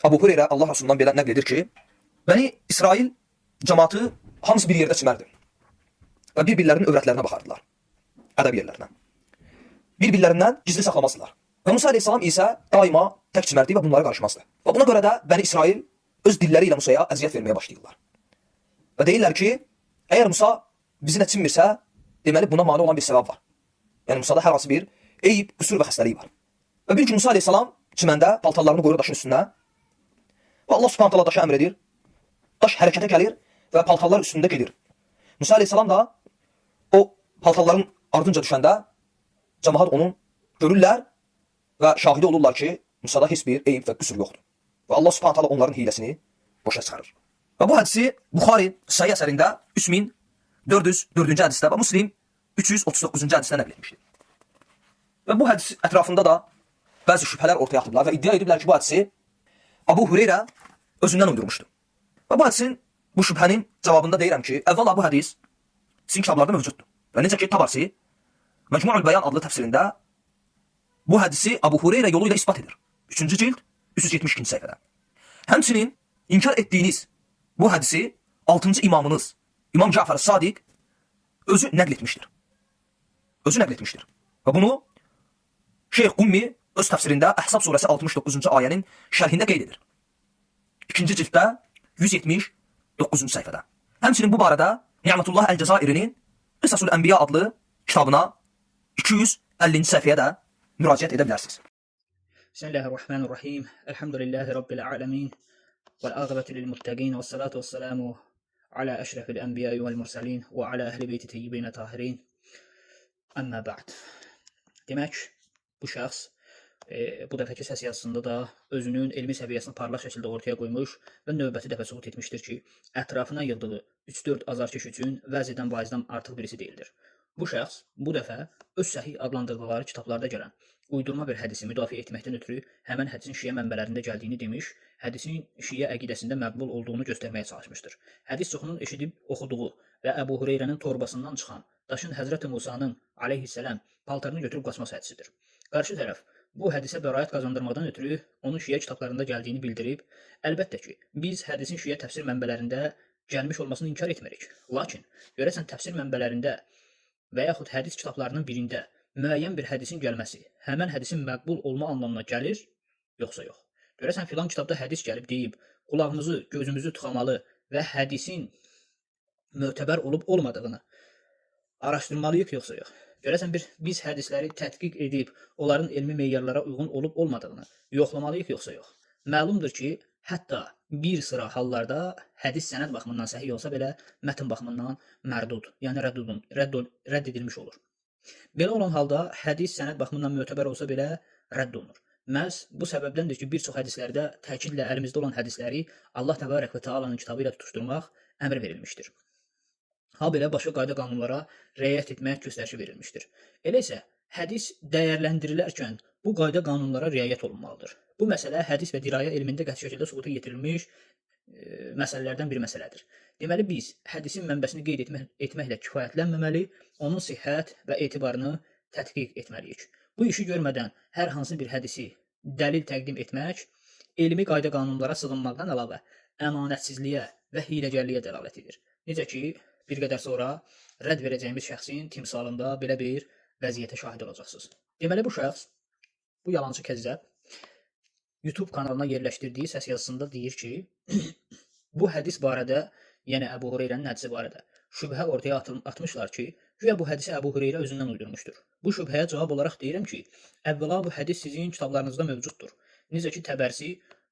Abu Hureyra Allah Resulü'ndən belə nəql edir ki, Bəni İsrail cəmatı hamısı bir yerdə çimərdi və bir-birlərinin övrətlərinə baxardılar, ədəb yerlərinə. Bir-birlərindən gizli saxlamazdılar. Və Musa aleyhissalam isə daima tək çimərdi və bunlara qarışmazdı. Və buna görə də Bəni İsrail öz dilləri ilə Musaya əziyyət verməyə başlayırlar. Və deyirlər ki, əgər Musa bizi nə çimmirsə, deməli buna mane olan bir səbəb var. Yəni Musada hər hansı bir eyib, qüsur və xəstəliyi var. Və bir gün Musa aleyhissalam çiməndə paltarlarını qoyur daşın üstünə və Allah subhanahu taala daşa əmr edir. Daş hərəkətə gəlir və paltarlar üstündə gedir. Musa aleyhissalam da o paltarların ardınca düşəndə cəmaat onu görürlər və şahidi olurlar ki, Musada heç bir eyib və qüsur yoxdur. Və Allah subhanahu taala onların hiləsini boşa çıxarır. Və bu hədisi Buxari Sahih əsərində 3404-cü hədisdə və Müslim 339-cu hədisdə nəql etmişdir. Və bu hədis ətrafında da bəzi şübhələr ortaya atıblar və iddia ediblər ki, bu hədisi Abu Hureyra özündən uydurmuşdu. Və bu hədisin, bu şübhənin cavabında deyirəm ki, əvvəla bu hədis sizin kitablarda mövcuddur. Və necə ki, Tabarsi Məcmu'ul Bəyan adlı təfsirində bu hədisi Abu Hureyra yolu ilə ispat edir. 3-cü cild 372-ci səhifədə. Həmçinin inkar etdiyiniz bu hədisi 6-cı imamınız İmam Cəfər Sadiq özü nəql etmişdir. Özü nəql etmişdir. Və bunu Şeyx Qummi öz təfsirində Əhzab surəsi 69-cu ayənin şərhində qeyd edir. 2-ci cilddə 179-cu səhifədə. Həmçinin bu barədə Ni'mətullah Əl-Cəzairinin Qısasul Ənbiya adlı kitabına 250-ci səhifəyə də müraciət edə bilərsiniz. Bismillahirrahmanirrahim. Elhamdülillahi Rabbil alemin. Vel-aqibatu lil-muttaqin. Ves-salatu ves-selamu ala eşrefil enbiya'i vel-mursalin ve ala ehli beyti teyyibin tahirin. Amma ba'd. Demək, bu şəxs bu dəfəki səs yazısında da özünün elmi səviyyəsini parlaq şəkildə ortaya qoymuş və növbəti dəfə sübut etmişdir ki, ətrafına yığdığı 3-4 azarkeş üçün vəzirdən vaizdən artıq birisi deyildir. Bu şəxs bu dəfə öz səhih adlandırdıqları kitablarda gələn uydurma bir hədisi müdafiə etməkdən ötürü həmən hədisin şiə mənbələrində gəldiyini demiş, hədisin şiə əqidəsində məqbul olduğunu göstərməyə çalışmışdır. Hədis çoxunun eşidib oxuduğu və Əbu Hureyrənin torbasından çıxan daşın Həzrəti Musanın aleyhissalam paltarını götürüb qaçması hədisidir. Qarşı tərəf bu hədisə bəraət qazandırmadan ötürü onun şiə kitablarında gəldiyini bildirib, əlbəttə ki, biz hədisin şiə təfsir mənbələrində gəlmiş olmasını inkar etmirik. Lakin, görəsən təfsir mənbələrində və yaxud hədis kitablarının birində müəyyən bir hədisin gəlməsi həmən hədisin məqbul olma anlamına gəlir, yoxsa yox. Görəsən filan kitabda hədis gəlib deyib, qulağımızı, gözümüzü tıxamalı və hədisin mötəbər olub olmadığını araşdırmalıyıq, yoxsa yox. Görəsən biz hədisləri tədqiq edib, onların elmi meyarlara uyğun olub olmadığını yoxlamalıyıq, yoxsa yox. Məlumdur ki, hətta bir sıra hallarda hədis sənəd baxımından səhih olsa belə mətn baxımından mərdud, yəni rədd edilmiş olur. Belə olan halda hədis sənəd baxımından mötəbər olsa belə rədd olunur. Məhz bu səbəbdəndir ki, bir çox hədislərdə təkidlə əlimizdə olan hədisləri Allah təbarək və Taala'nın kitabı ilə tutuşturmaq əmr verilmişdir. Ha belə başqa qayda qanunlara riayət etmək göstərişi verilmişdir. Elə isə hədis dəyərləndirilərkən bu qayda qanunlara riayət olunmalıdır. Bu məsələ hədis və dirayə elmində qəti şəkildə sübuta yetirilmiş məsələlərdən bir məsələdir. Deməli biz hədisin mənbəsini qeyd etməklə kifayətlənməməli, onun sihhət və etibarını tədqiq etməliyik. Bu işi görmədən hər hansı bir hədisi dəlil təqdim etmək elmi qayda qanunlara sığınmaqdan əlavə əmanətsizliyə və hiləgərliyə dəlalət edir. Necə ki, bir qədər sonra rədd verəcəyimiz şəxsin timsalında belə bir vəziyyətə şahid olacaqsınız. Deməli bu şəxs, bu yalancı kəzzəb YouTube kanalına yerləşdirdiyi səs yazısında deyir ki, bu hədis barədə, yəni Əbu Hureyrənin hədisi barədə şübhə ortaya atmışlar ki, güya bu hədisi Əbu Hureyrə özündən uydurmuşdur. Bu şübhəyə cavab olaraq deyirəm ki, əvvəla bu hədis sizin kitablarınızda mövcuddur. Necə ki, Təbərsi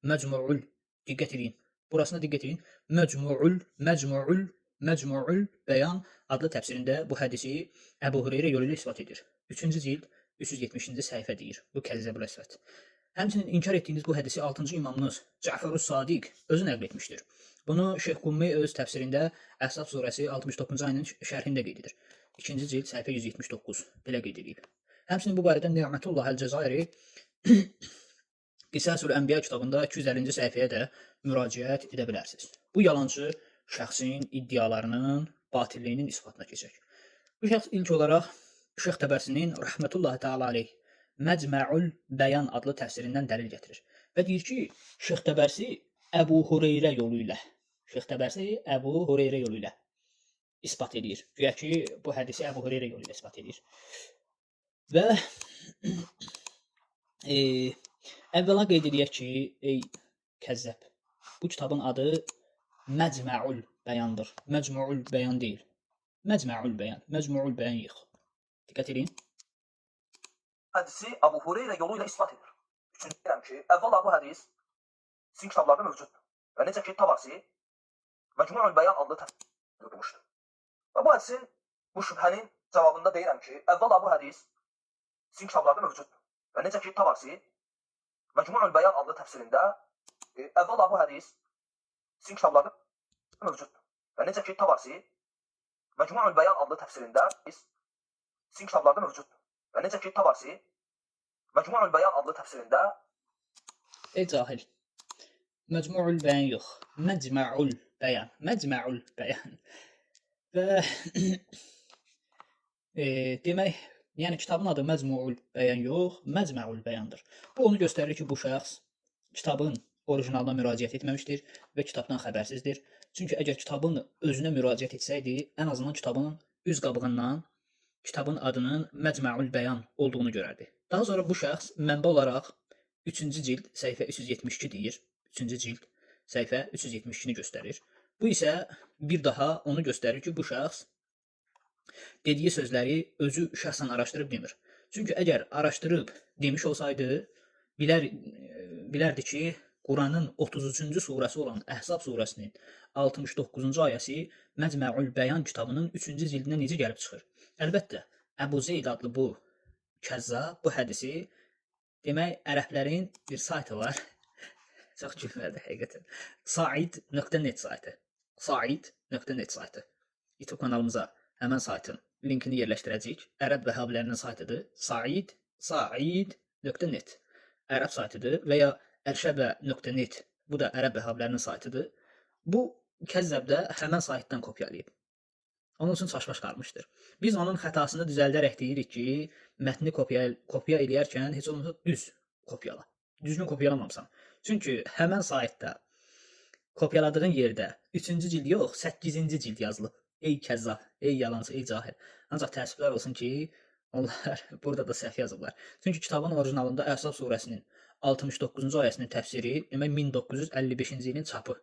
Məcmu'ul, diqqət edin, burasına diqqət edin, Məcmu'ul Bəyan adlı təfsirində bu hədisi Əbu Hureyrə yolu ilə isbat edir. 3-cü cild 370-ci səhifə deyir. Bu kəzzəbül əsvət. Həmçinin inkar etdiyiniz bu hədisi 6-cı imamınız Cəfərus Sadiq özü nəql etmişdir. Bunu Şeyx Qummi öz təfsirində Əhzab surəsi 69-cu ayının şərhində qeyd edir. 2-ci cild səhifə 179 belə qeyd edib. Həmçinin bu barədə Ni'mətullah Əl-Cəzairi Qisasul Ənbiya kitabında 250-ci səhifəyə də müraciət edə bilərsiniz. Bu yalancı şəxsin iddialarının batilliyinin isbatına keçək. Bu şəxs ilk olaraq Şeyx Təbərsinin rəhmətullahi təala aleyh Məcmu'ul Bəyan adlı təfsirindən dəlil gətirir və deyir ki, Şeyx Təbərsi Əbu Hureyrə yolu ilə, Şeyx Təbərsi Əbu Hureyrə yolu ilə isbat edir. Güya ki, bu hədisi Əbu Hureyrə yolu ilə isbat edir. Və əvvəla qeyd edək ki, ey kəzzəb, bu kitabın adı Məcməul Bəyandır. Məcmuul Bəyan deyil. Məcməul Bəyan. Məcmuul Bəyan yığ. Diqqət edin. Hədisi Əbu Hureyrə yolu ilə isbat edir. Üçüncü deyirəm ki, əvvəla bu hədis sizin kitablarda mövcuddur. Və necə ki, Tabarsi Məcmuul Bəyan adlı təfsir oxumuşdur. Və bu hədisin, bu şübhənin cavabında deyirəm ki, əvvəla bu hədis sizin kitablarda mövcuddur. Və necə ki, Tabarsi Məcmuul Bəyan adlı təfsirində əvvəla bu hədis sizin kitablarda mövcuddur. Və necə ki, Tabarsi Məcmuul Bəyan adlı təfsirində sizin kitablarda mövcuddur. Və necə ki, Tabarsi Məcmuul Bəyan adlı təfsirində Ey cahil. Məcmuul Bəyan yox. Məcməul Bəyan. Məcməul Bəyan. Və demək, yəni kitabın adı Məcmuul Bəyan yox, Məcməul Bəyandır. Bu onu göstərir ki, bu şəxs kitabın orijinalına müraciət etməmişdir və kitabdan xəbərsizdir. Çünki əgər kitabın özünə müraciət etsəydi, ən azından kitabın üz qabığından kitabın adının Məcməul Bəyan olduğunu görərdi. Daha sonra bu şəxs mənbə olaraq 3-cü cild səhifə 372 deyir. 3-cü cild səhifə 372-ni göstərir. Bu isə bir daha onu göstərir ki, bu şəxs dediyi sözləri özü şəxsən araşdırıb demir. Çünki əgər araşdırıb demiş olsaydı, bilərdi ki, Quranın 33-cü surəsi olan Əhzab surəsinin 69-cu ayəsi Məcməul Bəyan kitabının 3-cü cildinə necə gəlib çıxır? Əlbəttə, Əbu Zeyd adlı bu kəzzab bu hədisi demək, ərəblərin bir saytı var. Çox gülməlidir həqiqətən. Said.net saytı. Said.net saytı. YouTube kanalımıza həmən saytın linkini yerləşdirəcəyik. Ərəb vəhhabilərinin saytıdır. Said.net ərəb saytıdır və ya ərşəbə.net bu da ərəb vəhhabilərinin saytıdır. Bu kəzzəb də həmən saytdan kopyalayıb. Onun üçün çaşbaş qalmışdır. Biz onun xətasını düzəldərək deyirik ki, mətni kopya eləyərkən heç olmasa düz kopyala. Düzgün kopyalamamısan. Çünki həmən saytda kopyaladığın yerdə 3-cü cild yox, 8-ci cild yazılıb. Ey kəzzab, ey yalancı, ey cahil. Ancaq təəssüflər olsun ki, onlar burada da səhv yazıblar. Çünki kitabın orijinalında Əhzab surəsinin 69-cu ayəsinin təfsiri, demək 1955-ci ilin çapı.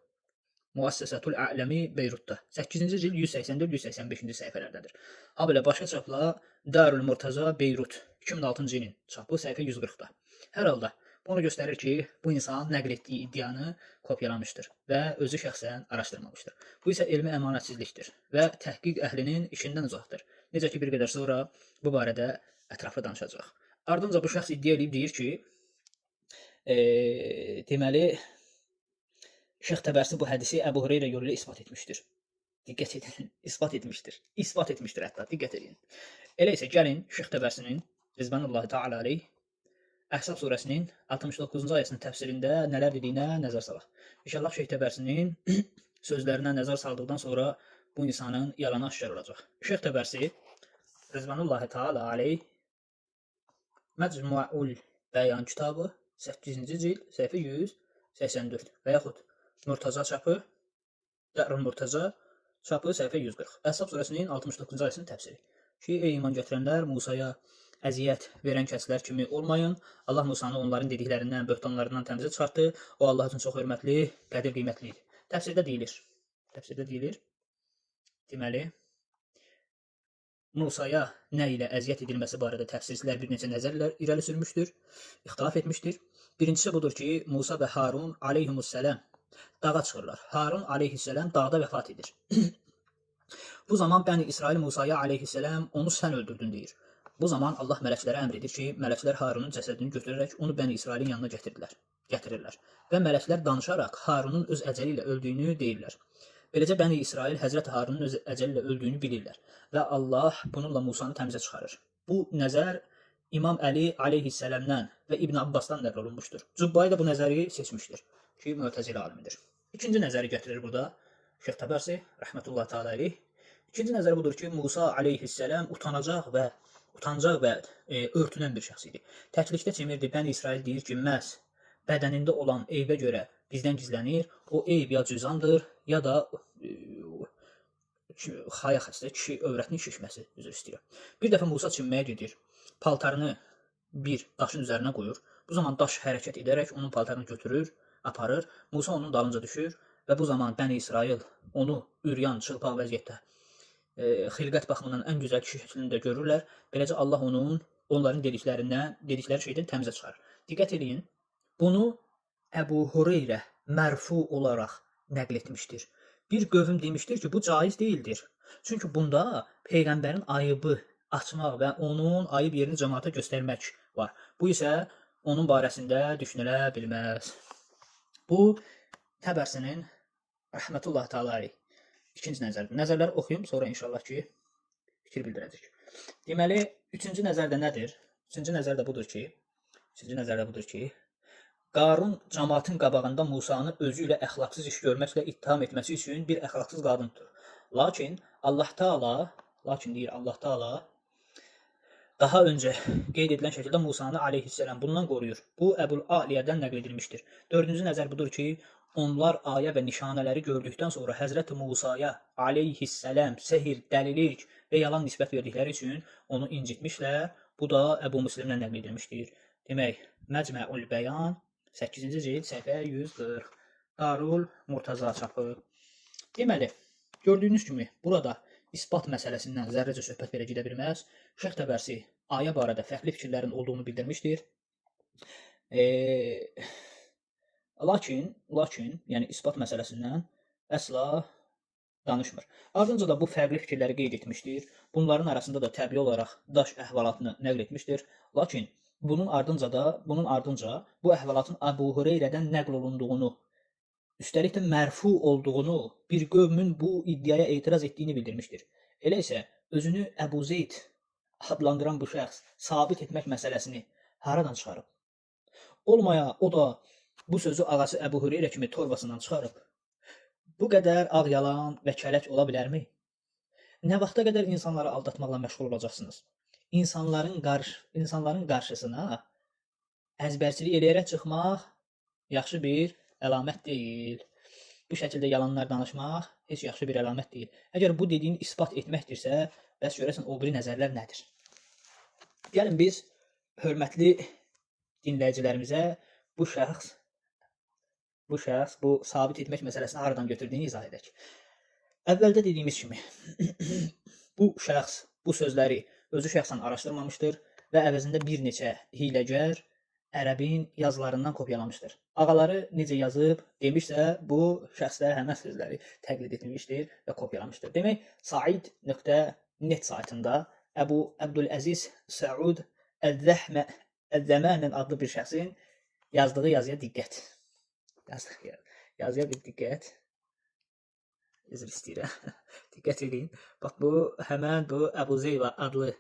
Müəssisətul A'ləmi Beyrutda. 8-ci cild 184-185-ci səhifələrdədir. Ha belə başqa çapla Darül Murtaza Beyrut 2006-cı ilin çapı səhifə 140-da. Hər halda bunu göstərir ki, bu insan nəql etdiyi iddianı kopyalamışdır və özü şəxsən araşdırmamışdır. Bu isə elmi əmanətsizlikdir və təhqiq əhlinin işindən uzaqdır. Necə ki, bir qədər sonra bu barədə ətraflı danışacaq. Ardınca bu şəxs iddia edib deyir ki, deməli, Şeyx Təbərsi bu hədisi Əbu Hureyrə yolu ilə isbat etmişdir. Diqqət edin, isbat etmişdir. İsbat etmişdir hətta, diqqət edin. Elə isə gəlin Şeyx Təbərsinin Rizvanullahi Teala aleyh Əhzab surəsinin 69-cu ayəsinin təfsirində nələr dediyinə nəzər salaq. İnşallah Şeyx Təbərsinin sözlərinə nəzər saldıqdan sonra bu insanın yalanı aşkar olacaq. Şeyx Təbərsi Rizvanullahi Teala aleyh Məcmuul Bəyan kitabı 8-ci cild səhifə 184 və yaxud Murtaza çapı, Dərul Murtaza çapı səhifə 140. Əhzab surəsinin 69-cu ayəsinin təfsiri. Ki, ey iman gətirənlər, Musaya əziyyət verən kəslər kimi olmayın. Allah Musanı onların dediklərindən, böhtanlarından təmizə çıxartdı. O Allah üçün çox hörmətli, qədir qiymətlidir. Təfsirdə deyilir. Deməli, Musaya nə ilə əziyyət edilməsi barədə təfsirçilər bir neçə nəzərlər irəli sürmüşdür, ixtilaf etmişdir. Birincisi budur ki, Musa və Harun aleyhimussələm dağa çıxırlar. Harun aleyhisseləm dağda vəfat edir. Bu zaman Bəni İsrail Musaya aleyhisseləm onu sən öldürdün deyir. Bu zaman Allah mələklərə əmr edir ki, mələklər Harunun cəsədini götürərək onu Bəni İsrailin yanına gətirirlər. Və mələklər danışaraq Harunun öz əcəli ilə öldüyünü deyirlər. Beləcə Bəni İsrail Həzrət Harunun öz əcəli ilə öldüyünü bilirlər və Allah bununla Musanı təmizə çıxarır. Bu nəzər İmam Əli aleyhisselamdan və İbn Abbasdan nəql olunmuşdur. Cübbai də bu nəzəri seçmişdir ki, Mötəzilə alimidir. İkinci nəzəri gətirir burada Şeyx Təbərsi rəhmətullah təala aleyh. İkinci nəzər budur ki, Musa aleyhisselam utancaq və örtünən bir şəxs idi. Təklikdə çemirdi. Bəni İsrail deyir ki, məhz bədənində olan eybə görə bizdən gizlənir. O eyb ya cüzamdır, ya da xaya xəstə kişi övrətinin şişməsi, üzr istəyirəm. Bir dəfə Musa çimməyə gedir. Paltarını bir daşın üzərinə qoyur. Bu zaman daş hərəkət edərək onun paltarını götürür, aparır. Musa onun dalınca düşür və bu zaman Bəni İsrail onu üryan, çılpaq vəziyyətdə xilqət baxımından ən gözəl kişi şəklində görürlər. Beləcə Allah onların dedikləri şeydən təmizə çıxarır. Diqqət edin. Bunu Əbu Hüreyrə mərfu olaraq nəql etmişdir. Bir qövm demişdir ki, bu caiz deyildir. Çünki bunda peyğəmbərin ayıbı açmaq və onun ayıb yerini cəmaata göstərmək var. Bu isə onun barəsində düşünülə bilməz. Bu Təbərsinin rəhmətullah təala ikinci nəzərdir. Nəzərləri oxuyum, sonra inşallah ki fikir bildirəcək. Deməli, üçüncü nəzərdə nədir? Üçüncü nəzərdə budur ki, Qarun cəmaatın qabağında Musanı özü ilə əxlaqsız iş görməklə ittiham etməsi üçün bir əxlaqsız qadındır. Lakin Allah Taala daha öncə qeyd edilən şəkildə Musanı aleyhisselam bundan qoruyur. Bu Əbul Aliyədən nəql edilmişdir. Dördüncü nəzər budur ki, onlar ayə və nişanələri gördükdən sonra Həzrəti Musaya aleyhisselam sehir, dəlilik və yalan nisbət verdikləri üçün onu incitmişlər. Bu da Əbu Müslimlə nəql edilmişdir. Demək, Məcməul Bəyan 8-ci cild səhifə 140. Darul Murtaza çapı. Deməli, gördüyünüz kimi burada isbat məsələsindən zərrəcə söhbət belə gedə bilməz. Şeyx Təbərsi ayə barədə fərqli fikirlərin olduğunu bildirmişdir. Lakin, yəni isbat məsələsindən əsla danışmır. Ardınca da bu fərqli fikirləri qeyd etmişdir. Bunların arasında da təbii olaraq daş əhvalatını nəql etmişdir. Lakin bunun ardınca bu əhvalatın Əbu Hüreyrədən nəql olunduğunu, üstəlik də mərfu olduğunu, bir qövmün bu iddiaya etiraz etdiyini bildirmişdir. Elə isə özünü Əbu Zeyd adlandıran bu şəxs sabit etmək məsələsini haradan çıxarıb? Olmaya o da bu sözü ağası Əbu Hüreyrə kimi torbasından çıxarıb. Bu qədər ağ yalan və kələk ola bilərmi? Nə vaxta qədər insanları aldatmaqla məşğul olacaqsınız? İnsanların qarşısına əzbərçilik eləyərək çıxmaq yaxşı bir əlamət deyil. Bu şəkildə yalanlar danışmaq heç yaxşı bir əlamət deyil. Əgər bu dediyini isbat etməkdirsə, bəs görəsən o biri nəzərlər nədir? Gəlin biz hörmətli dinləyicilərimizə bu şəxs bu sabit etmək məsələsini haradan götürdüyünü izah edək. Əvvəldə dediyimiz kimi bu şəxs bu sözləri özü şəxsən araşdırmamışdır və əvəzində bir neçə hiyləgər ərəbin yazılarından kopyalamışdır. Ağaları necə yazıb demişsə, bu şəxsdə həmən sözləri təqlid etmişdir və kopyalamışdır. Demək, Said.net saytında Əbu Əbdüləziz Səud Əz-Zəmanən adlı bir şəxsin yazdığı yazıya diqqət. Yazıya bir diqqət. Üzr istəyirəm. Diqqət edin. Bax, bu həmən bu Əbu Zeyva adlı.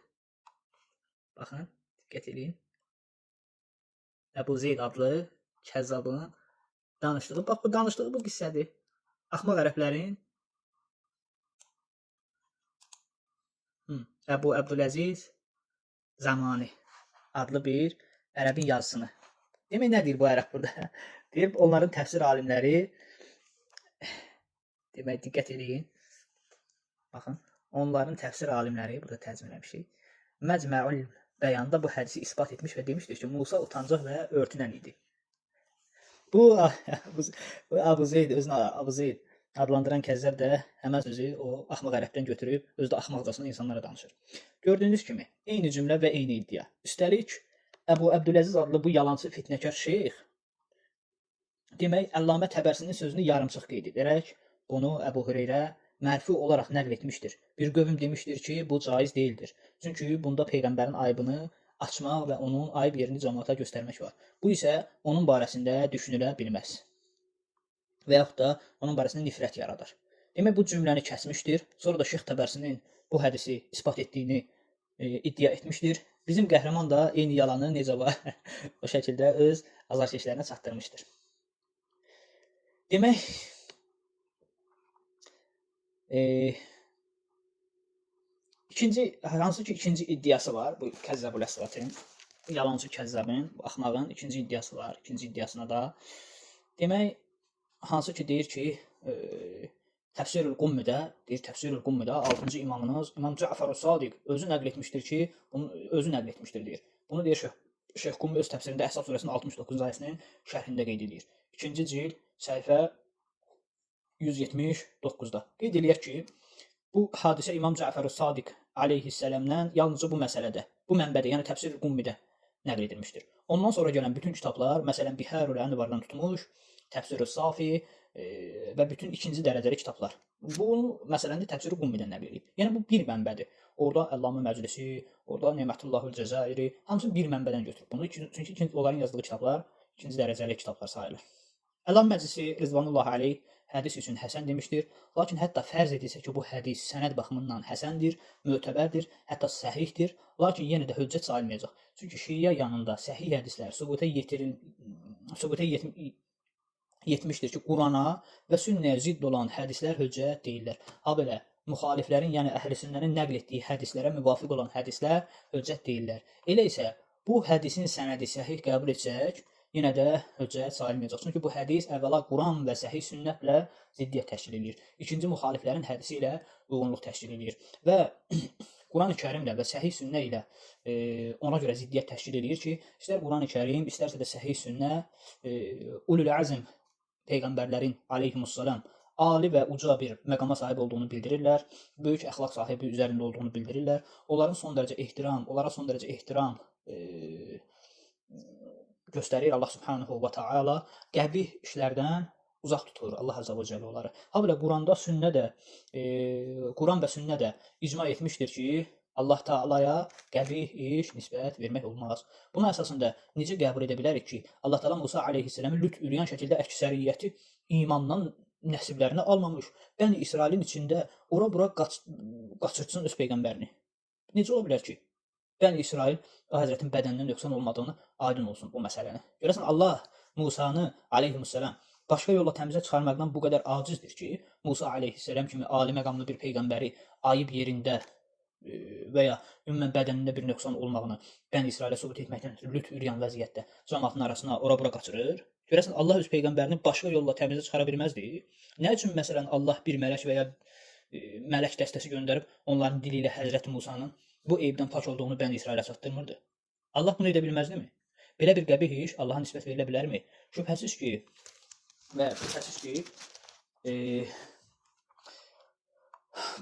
Baxın, diqqət edin. Əbu Zeyd adlı kəzzabın danışdığı, bax bu danışdığı bu qissədir. Axmaq ərəblərin Əbu Əbdüləziz Zamani adlı bir ərəbin yazısını. Demək, nə deyir bu ərəb burada? Deyib, onların təfsir alimləri, demək, diqqət edin. Baxın, onların təfsir alimləri, burada tərcümə eləmişik, Məcməul Bəyanda bu hədisi isbat etmiş və demişdir ki, Musa utancaq və örtünən idi. Bu Əbu Zeyd, özünü Əbu Zeyd adlandıran kəzzəb də həmən sözü o axmaq ərəbdən götürüb, özü də axmaqcasına insanlara danışır. Gördüyünüz kimi, eyni cümlə və eyni iddia. Üstəlik, Əbu Əbdüləziz adlı bu yalancı fitnəkar şeyx, demək, Əllamə Təbərsinin sözünü yarımçıq qeyd edərək, bunu Əbu Hüreyrə mərfu olaraq nəql etmişdir. Bir qövm demişdir ki, bu caiz deyildir. Çünki bunda Peyğəmbərin ayıbını açmaq və onun ayıb yerini cəmaata göstərmək var. Bu isə onun barəsində düşünülə bilməz. Və yaxud da onun barəsində nifrət yaradar. Demək, bu cümləni kəsmişdir. Sonra da Şeyx Təbərsinin bu hədisi isbat etdiyini iddia etmişdir. Bizim qəhrəman da eyni yalanı necə var o şəkildə öz azarkeşlərinə çatdırmışdır. Demək, hansı ki ikinci iddiası var bu Kəzzabul Əsvatın. Yalancı kəzzabın, bu axmağın ikinci iddiası var. İkinci iddiasına da demək, hansı ki deyir ki, Təfsirül Qummidə, deyir Təfsirül Qummidə 6-cı imamınız İmam Cəfər Sadiq özü nəql etmişdir ki, bunu özü nəql etmişdir deyir. Bunu deyir Şeyx Qummi öz təfsirində Əhzab surəsinin 69-cu ayəsinin şərhində qeyd edir. 2-ci cild səhifə 179-da. Qeyd eləyək ki, bu hadisə İmam Cəfər Sadiq aleyhissələmdən yalnızca bu məsələdə, bu mənbədə, yəni Təfsirül Qummidə nəql edilmişdir. Ondan sonra gələn bütün kitablar, məsələn Biharul Ənvardan tutmuş, Təfsirü Safi və bütün ikinci dərəcəli kitablar. Bu məsələni Təfsirü Qummidən nəql edib. Yəni bu bir mənbədir. Orada Əllamə Məclisi, orada Nemətullahül Cəzairi hamısı bir mənbədən götürüb bunu. Çünki onların yazdığı kitablar ikinci dərəcəli kitablar sayılır. Əllamə Məclisi Rizvanullah aleyh hədis üçün həsən demişdir. Lakin hətta fərz edilsə ki, bu hədis sənəd baxımından həsəndir, mötəbərdir, hətta səhihdir. Lakin yenə də hüccət sayılmayacaq. Çünki şiə yanında səhih hədislər sübuta yetmişdir ki, Qurana və sünnəyə zidd olan hədislər hüccət deyirlər. Habelə müxaliflərin, yəni əhl-i-sünnənin nəql etdiyi hədislərə müvafiq olan hədislər hüccət deyirlər. Elə isə bu hədisin sənədi səhih qəbul etsək, yenə də hüccət sayılmayacaq. Çünki bu hədis əvvəla Quran və səhih sünnətlə ziddiyyət təşkil edir. İkinci, müxaliflərin hədisi ilə uyğunluq təşkil edir. Və Quran-ı Kərimlə və səhih sünnə ilə ona görə ziddiyyət təşkil edir ki, istər Quran-ı Kərim, istərsə də səhih sünnə ulul əzm peyğəmbərlərin aleyhimussalam ali və uca bir məqama sahib olduğunu bildirirlər. Böyük əxlaq sahibi üzərində olduğunu bildirirlər. Onlara son dərəcə ehtiram göstərir Allah Subhanahu və Taala. Qəbih işlərdən uzaq tutur Allah Azza və Cəllə onları. Habelə Quran və sünnə də icma etmişdir ki, Allah Taalaya qəbih iş nisbət vermək olmaz. Buna əsasında necə qəbul edə bilərik ki, Allah Taala Musa aleyhissalamı lüt üryan şəkildə əksəriyyəti imandan nəsiblərini almamış, Bəni İsrailin içində ora-bura qaçırtsın öz peyğəmbərini. Necə ola bilər ki, Bəni İsrail Həzrətin bədənindən nöqsan olmadığını aydın olsun bu məsələni. Görəsən Allah Musanı aleyhissalam başqa yolla təmizə çıxarmaqdan bu qədər acizdir ki, Musa aleyhissalam kimi ali məqamlı bir peyğəmbəri ayıb yerində və ya ümumən bədənində bir nöqsan olmağını Bəni İsrailə sübut etməkdən lüt üryan vəziyyətdə cəmaatın arasına ora-bura qaçırır. Görəsən Allah öz peyğəmbərini başqa yolla təmizə çıxara bilməzdi. Nə üçün məsələn Allah bir mələk və ya mələk dəstəsi göndərib onların dili ilə Həzrət Musanın bu eybdən pak olduğunu Bəni İsrailə çatdırmırdı? Allah bunu edə bilməzdimi? Belə bir qəbih iş Allaha nisbət verilə bilərmi? Şübhəsiz ki,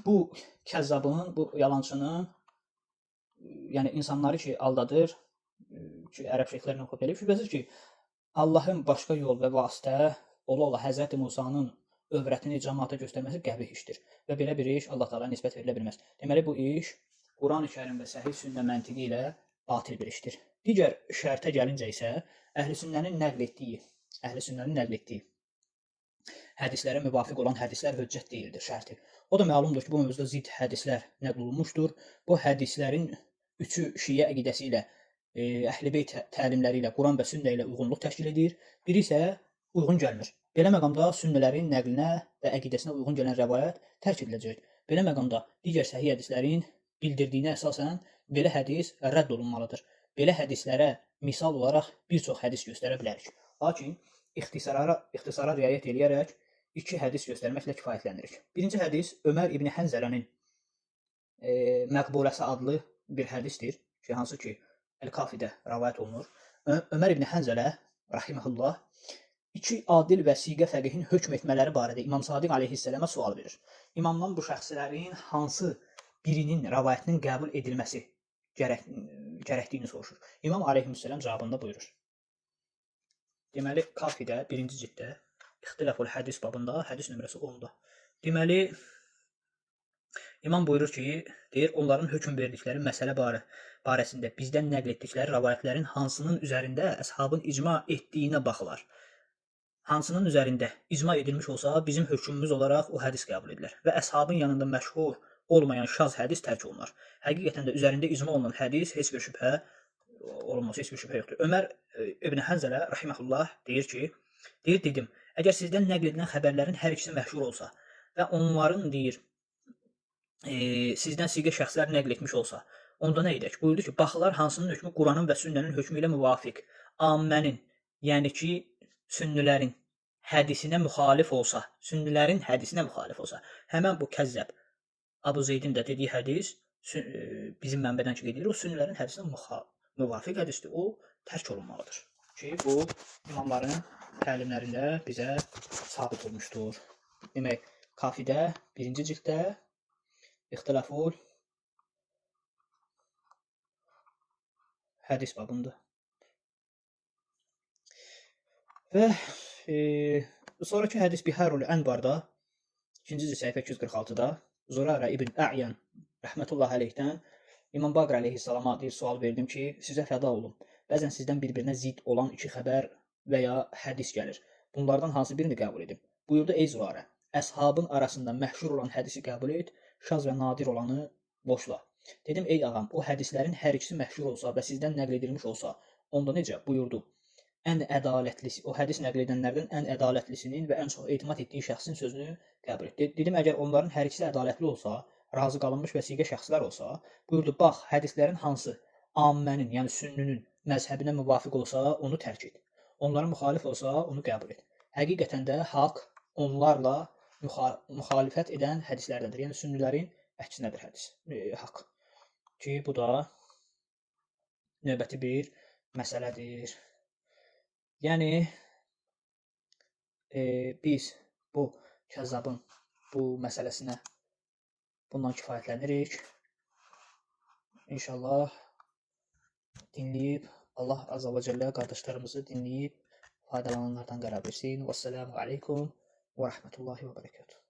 bu kəzzabın, bu yalançının, yəni insanları ki aldadır, ki ərəb şeyxlərlə oxub eləyib, şübhəsiz ki, Allahın başqa yol və vasitə ola Həzrəti Musanın övrətini cəmaata göstərməsi qəbih işdir və belə bir iş Allah Taalaya nisbət verilə bilməz. Deməli bu iş Quran-ı Kərim və səhih sünnə məntiqi ilə batil bir işdir. Digər şərtə gəlincə isə əhl-i-sünnənin nəql etdiyi hədislərə müvafiq olan hədislər hüccət deyildir şərti. O da məlumdur ki, bu mövzuda zidd hədislər nəql olunmuşdur. Bu hədislərin üçü şiə əqidəsi ilə, Əhl-i Beyt təlimləri ilə, Quran və sünnə ilə uyğunluq təşkil edir. Biri isə uyğun gəlmir. Belə məqamda sünnələrin nəqlinə və əqidəsinə uyğun gələn rəvayət tərk ediləcək. Belə məqamda digər səhih hədislərin bildirdiyinə əsasən belə hədis rədd olunmalıdır. Belə hədislərə misal olaraq bir çox hədis göstərə bilərik. Lakin ixtisara riayət edərək iki hədis göstərməklə kifayətlənirik. Birinci hədis Ömər İbn Hənzələnin Məqbuləsi adlı bir hədisdir ki, hansı ki Əl-Kafidə rəvayət olunur. Ömər İbn Hənzələ rahimehullah iki adil və siğə fəqihin hökm etmələri barədə İmam Sadiq aleyhissalama sual verir. İmamdan bu şəxslərin hansı birinin rəvayətinin qəbul edilməsi gərəkdiyini soruşur. İmam aleyhissalam cavabında buyurur. Deməli, Kafidə 1-ci cilddə İxtilaful hədis babında hədis nömrəsi 10-da. Deməli, İmam buyurur ki, deyir, onların hökm verdikləri məsələ barəsində bizdən nəql etdikləri rəvayətlərin hansının üzərində əshabın icma etdiyinə baxılar. Hansının üzərində icma edilmiş olsa, bizim hökmümüz olaraq o hədis qəbul edilir və əshabın yanında məşhur olmayan şaz hədis tərk olunur. Həqiqətən də üzərində icma olunan hədis heç bir şübhə olmaz, heç bir şübhə yoxdur. Ömər İbn Hənzələ rahimehullah deyir ki, dedim, əgər sizdən nəql edilən xəbərlərin hər ikisi məşhur olsa və onların deyir sizdən siğə şəxslər nəql etmiş olsa, onda nə edək? Buyurdu ki, baxılar hansının hökmü Quranın və sünnənin hökmü ilə müvafiq, ammənin, yəni ki, sünnilərin hədisinə müxalif olsa, sünnilərin hədisinə müxalif olsa, həmən bu kəzzəb Abu Zeydin də dediyi hədis bizim mənbədən ki qeyd edir, o sünnilərin hədisinə müvafiq hədisdir. O tərk olunmalıdır. Ki, bu imamların təlimlərində bizə sabit olmuşdur. Demək, Kafidə 1-ci cilddə İxtilaful hədis babında. Və sonraki hədis Biharul Ənbarda 2-ci səhifə 246-da Zurara ibn A'yan rəhmətullah əleyhdən İmam Baqir əleyhissalama bir sual verdim ki, sizə fəda olum. Bəzən sizdən bir-birinə zidd olan iki xəbər və ya hədis gəlir. Bunlardan hansı birini qəbul edim? Buyurdu, ey Zurara, əshabın arasında məşhur olan hədisi qəbul et, şaz və nadir olanı boşla. Dedim, ey ağam, o hədislərin hər ikisi məşhur olsa və sizdən nəql edilmiş olsa, onda necə? Buyurdu, ən ədalətlisi, o hədis nəql edənlərdən ən ədalətlisinin və ən çox etimad etdiyi şəxsin sözünü qəbul et. Dedim, əgər onların hər ikisi ədalətli olsa, razı qalınmış vəsiqə şəxslər olsa, buyurdu, bax, hədislərin hansı ammənin, yəni sünnünün məzhəbinə müvafiq olsa, onu tərk et. Onlara müxalif olsa, onu qəbul et. Həqiqətən də haqq onlarla müxalifət edən hədislərdəndir. Yəni sünnilərin əksinədir hədis, haqq. Ki, bu da növbəti bir məsələdir. Yəni, biz bu kəzzabın bu məsələsinə bundan kifayətlənirik. İnşallah dinləyib, Allah Azza və Cəllə qardaşlarımızı dinləyib faydalananlardan qərar versin. Vəssalamu aleykum və rəhmətullahi və bərəkatuhu.